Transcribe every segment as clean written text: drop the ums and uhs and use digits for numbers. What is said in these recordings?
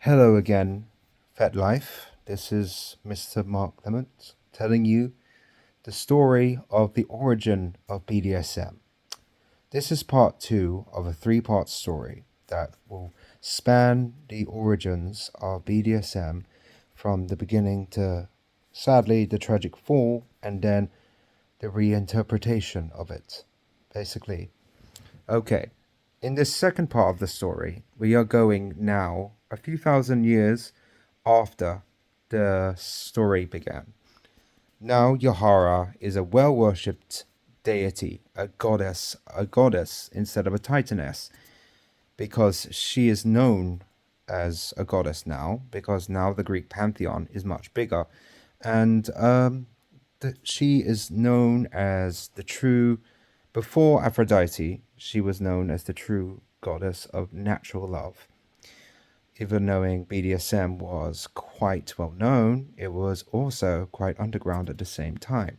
Hello again, Fat Life. This is Mr. Mark Clement telling you the story of the origin of BDSM. This is part two of a three-part story that will span the origins of BDSM from the beginning to, sadly, the tragic fall and then the reinterpretation of it. Basically, okay. In this second part of the story, we are going now a few thousand years after the story began. Now Yhara is a well-worshipped deity, a goddess instead of a titaness, because she is known as a goddess now, because now the Greek pantheon is much bigger, and she is known as the true. Before Aphrodite, she was known as the true goddess of natural love. Even knowing BDSM was quite well known, it was also quite underground at the same time.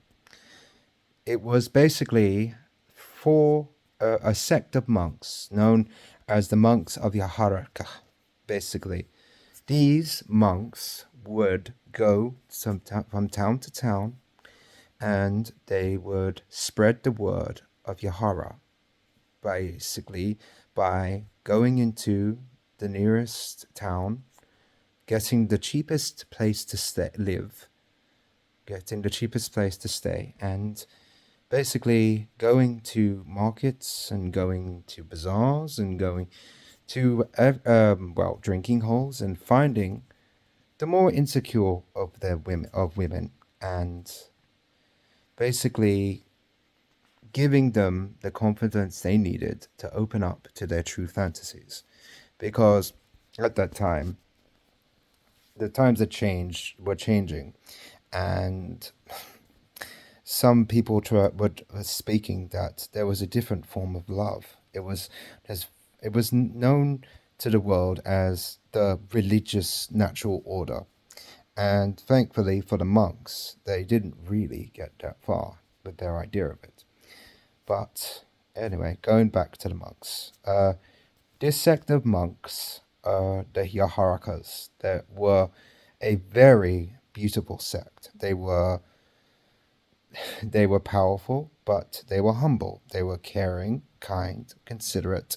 It was basically for a sect of monks known as the monks of yharaica. Basically, these monks would go from town to town and they would spread the word of yhara, basically by going into the nearest town, getting the cheapest place to stay, and basically going to markets and going to bazaars and going to drinking holes and finding the more insecure of women and basically giving them the confidence they needed to open up to their true fantasies. Because at that time, the times were changing, and some people were speaking that there was a different form of love. It was known to the world as the religious natural order. And thankfully for the monks, they didn't really get that far with their idea of it. But anyway, going back to the monks. This sect of monks, the yharaikas, that were a very beautiful sect. They were powerful, but they were humble. They were caring, kind, considerate.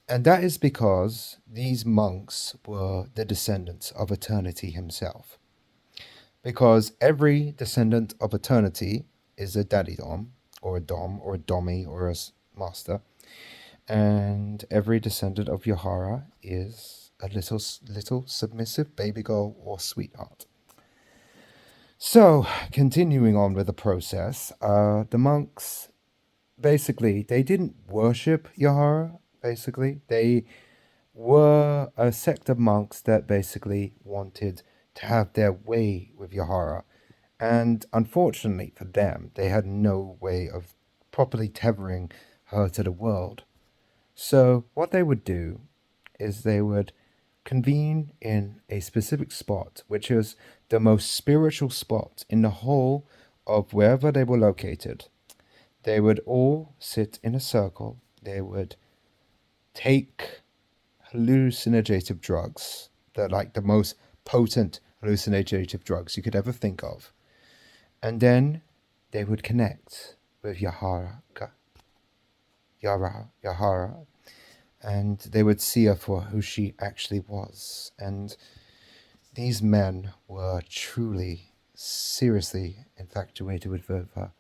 And that is because these monks were the descendants of Eternity himself. Because every descendant of Eternity is a daddy dom, or a dom, or a dommy, or a master. And every descendant of yhara is a little submissive baby girl or sweetheart. So, continuing on with the process, the monks, basically, they didn't worship yhara, basically. They were a sect of monks that basically wanted to have their way with yhara. And unfortunately for them, they had no way of properly tethering her to the world. So what they would do is they would convene in a specific spot, which is the most spiritual spot in the whole of wherever they were located. They would all sit in a circle. They would take hallucinogen drugs. They're like the most potent hallucinogen drugs you could ever think of. And then they would connect with Yhara, and they would see her for who she actually was. And these men were truly, seriously infatuated with her.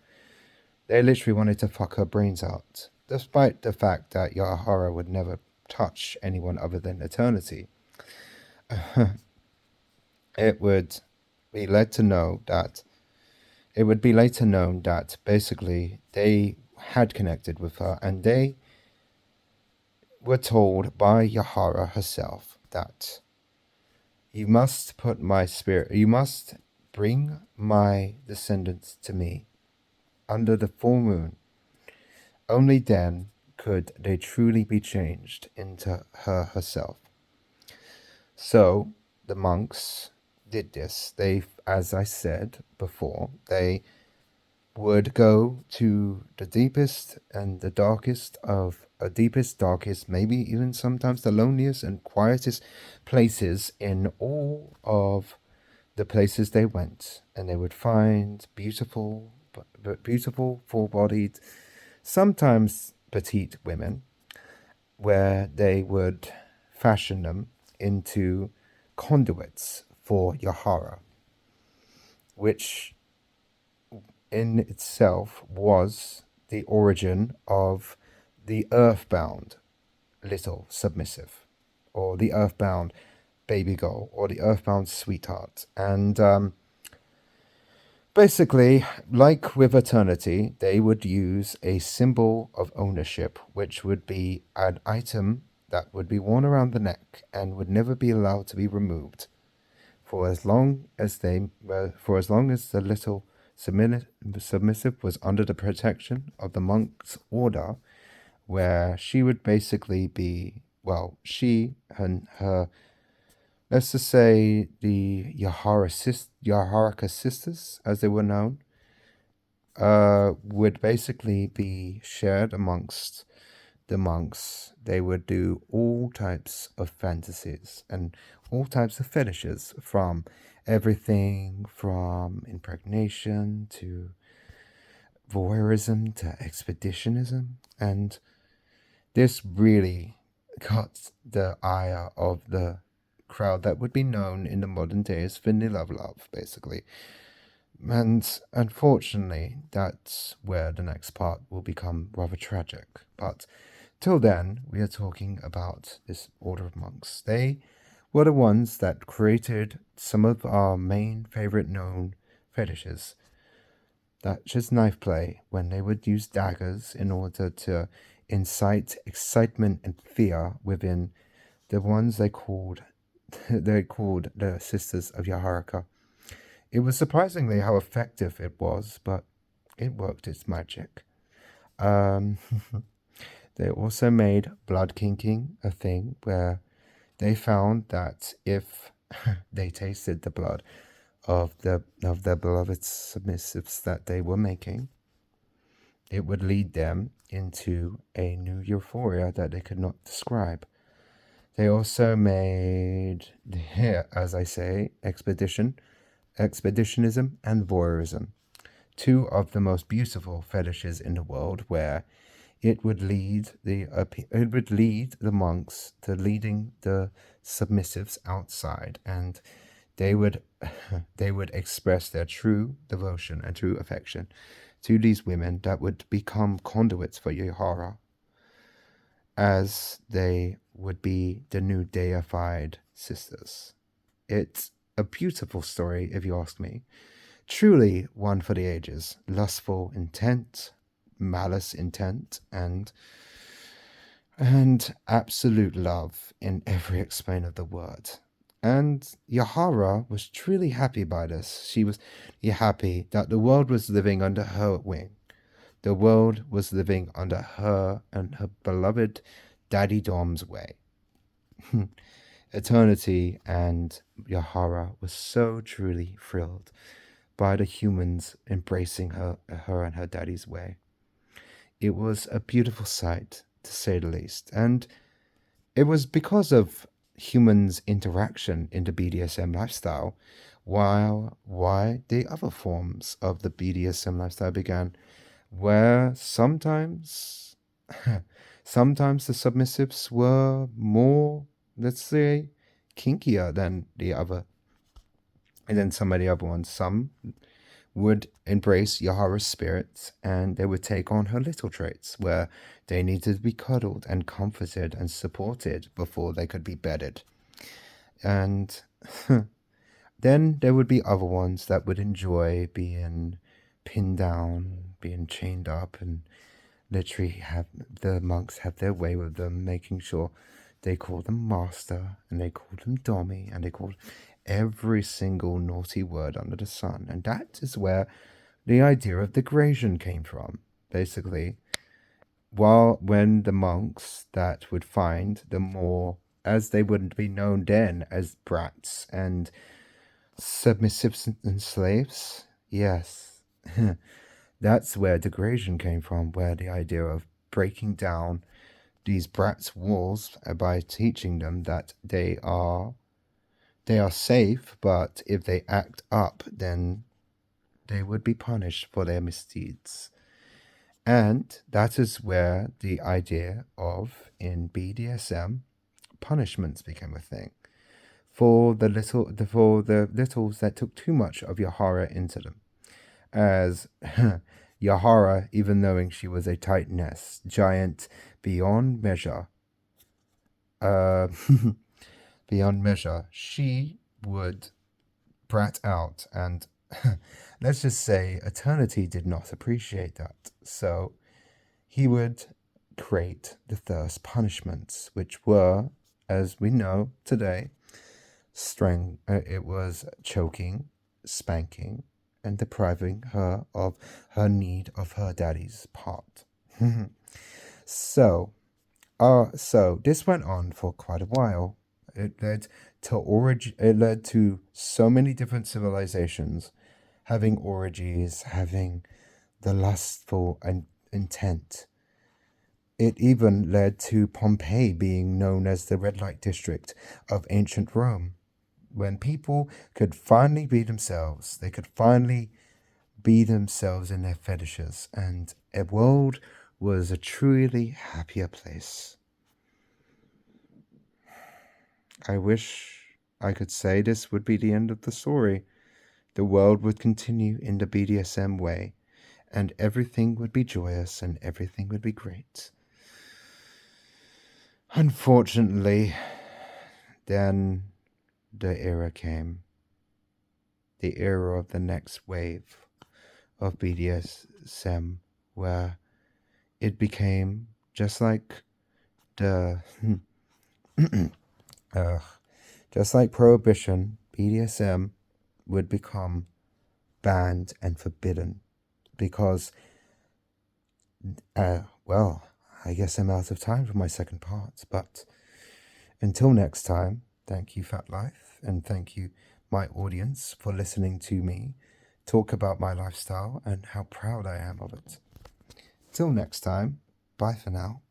They literally wanted to fuck her brains out, despite the fact that Yhara would never touch anyone other than Eternity. It would be later known that basically they had connected with her, and they were told by Yhara herself that you must bring my descendants to me under the full moon. Only then could they truly be changed into her herself. So the monks did this. They, as I said before, they would go to the deepest and the darkest of deepest, darkest, maybe even sometimes the loneliest and quietest places in all of the places they went, and they would find beautiful, beautiful, full-bodied, sometimes petite women, where they would fashion them into conduits for yhara, which in itself was the origin of the earthbound little submissive, or the earthbound baby girl, or the earthbound sweetheart. And basically, like with eternity, they would use a symbol of ownership, which would be an item that would be worn around the neck and would never be allowed to be removed for as long as the little submissive was under the protection of the monk's order, where she would basically be, well, she and her, let's just say the yharaica sisters, as they were known, would basically be shared amongst the monks. They would do all types of fantasies and all types of fetishes, from everything from impregnation to voyeurism to expeditionism. And this really got the ire of the crowd that would be known in the modern day as vanilla love, basically. And unfortunately, that's where the next part will become rather tragic. But till then, we are talking about this order of monks. They were the ones that created some of our main favorite known fetishes, such as knife play, when they would use daggers in order to incite excitement and fear within the ones they called the Sisters of Yharaica. It was surprisingly how effective it was, but it worked its magic. Um, they also made blood kinking a thing, where they found that if they tasted the blood of their beloved submissives that they were making, it would lead them into a new euphoria that they could not describe. They also made, as I say, expeditionism and voyeurism, two of the most beautiful fetishes in the world, where it would lead the monks to leading the submissives outside, and they would they would express their true devotion and true affection to these women that would become conduits for yhara, as they would be the new deified sisters. It's a beautiful story, if you ask me. Truly one for the ages. Lustful intent, malice intent, and absolute love in every explain of the word. And Yhara was truly happy by this. She was happy that the world was living under her wing. The world was living under her and her beloved Daddy Dom's way. Eternity and Yhara was so truly thrilled by the humans embracing her and her daddy's way. It was a beautiful sight, to say the least, and it was because of humans' interaction in the BDSM lifestyle why the other forms of the BDSM lifestyle began, where sometimes sometimes the submissives were more, let's say, kinkier than the other, and then some of the other ones. Some would embrace Yahara's spirits, and they would take on her little traits, where they needed to be cuddled and comforted and supported before they could be bedded. And then there would be other ones that would enjoy being pinned down, being chained up, and literally have the monks have their way with them, making sure they call them master, and they called them Dommy, and they called every single naughty word under the sun. And that is where the idea of degradation came from. Basically, when the monks that would find the more, as they wouldn't be known then as brats and submissives and slaves, yes, That's where degradation came from, where the idea of breaking down these brats' walls by teaching them that they are safe, but if they act up, then they would be punished for their misdeeds. And that is where the idea of, in BDSM, punishments became a thing for the littles that took too much of yhara into them. As yhara, even knowing she was a titaness, giant beyond measure, uh, beyond measure, she would brat out, and let's just say eternity did not appreciate that. So he would create the thirst punishments, which were, as we know today, it was choking, spanking, and depriving her of her need of her daddy's part. so, so this went on for quite a while. It led to It led to so many different civilizations having orgies, having the lustful intent. It even led to Pompeii being known as the red light district of ancient Rome, when people could finally be themselves. They could finally be themselves in their fetishes, and a world was a truly happier place. I wish I could say this would be the end of the story. The world would continue in the BDSM way, and everything would be joyous and everything would be great. Unfortunately, then the era came. The era of the next wave of BDSM, where it became just like the just like prohibition. BDSM would become banned and forbidden because, well, I guess I'm out of time for my second part. But until next time, thank you, Fat Life, and thank you, my audience, for listening to me talk about my lifestyle and how proud I am of it. Till next time, bye for now.